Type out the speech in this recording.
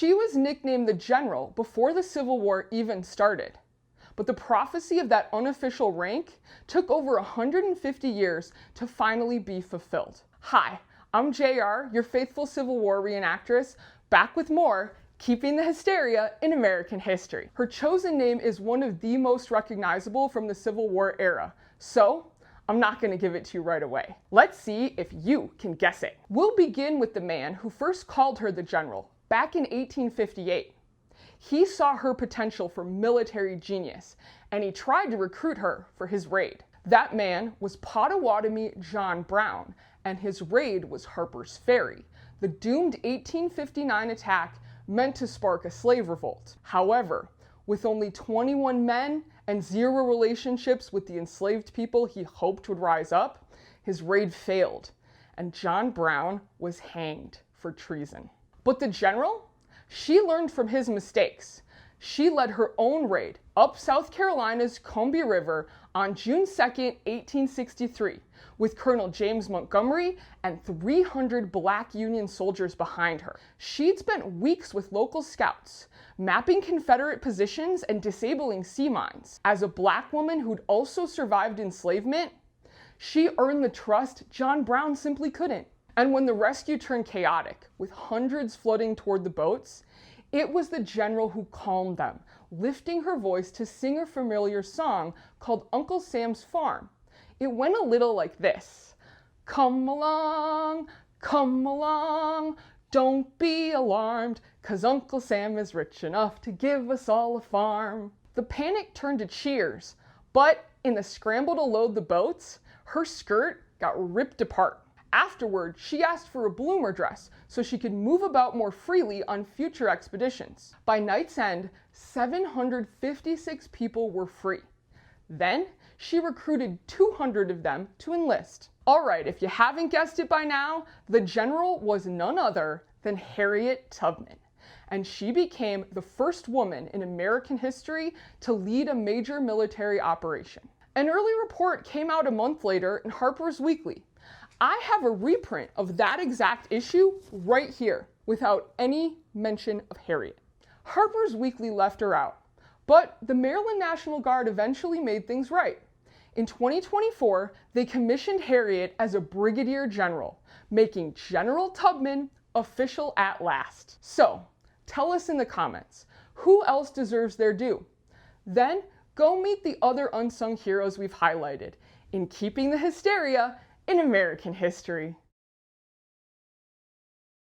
She was nicknamed the General before the Civil War even started. But the prophecy of that unofficial rank took over 150 years to finally be fulfilled. Hi, I'm JR, your faithful Civil War reenactress, back with more Keeping the Hysteria in American History. Her chosen name is one of the most recognizable from the Civil War era, so I'm not going to give it to you right away. Let's see if you can guess it. We'll begin with the man who first called her the General back in 1858. He saw her potential for military genius, and he tried to recruit her for his raid. That man was Potawatomi John Brown, and his raid was Harper's Ferry, the doomed 1859 attack meant to spark a slave revolt. However, with only 21 men and zero relationships with the enslaved people he hoped would rise up, his raid failed, and John Brown was hanged for treason. But the General? She learned from his mistakes. She led her own raid up South Carolina's Combahee River on June 2, 1863, with Colonel James Montgomery and 300 black Union soldiers behind her. She'd spent weeks with local scouts, mapping Confederate positions and disabling sea mines. As a black woman who'd also survived enslavement, she earned the trust John Brown simply couldn't. And when the rescue turned chaotic, with hundreds flooding toward the boats, it was the General who calmed them, lifting her voice to sing a familiar song called Uncle Sam's Farm. It went a little like this. Come along, don't be alarmed, 'cause Uncle Sam is rich enough to give us all a farm. The panic turned to cheers, but in the scramble to load the boats, her skirt got ripped apart. Afterward, she asked for a bloomer dress so she could move about more freely on future expeditions. By night's end, 756 people were free. Then, she recruited 200 of them to enlist. Alright, if you haven't guessed it by now, the General was none other than Harriet Tubman, and she became the first woman in American history to lead a major military operation. An early report came out a month later in Harper's Weekly. I have a reprint of that exact issue right here, without any mention of Harriet. Harper's Weekly left her out, but the Maryland National Guard eventually made things right. In 2024, they commissioned Harriet as a brigadier general, making General Tubman official at last. So, tell us in the comments, who else deserves their due? Then, go meet the other unsung heroes we've highlighted in Keeping the Hysteria in American History.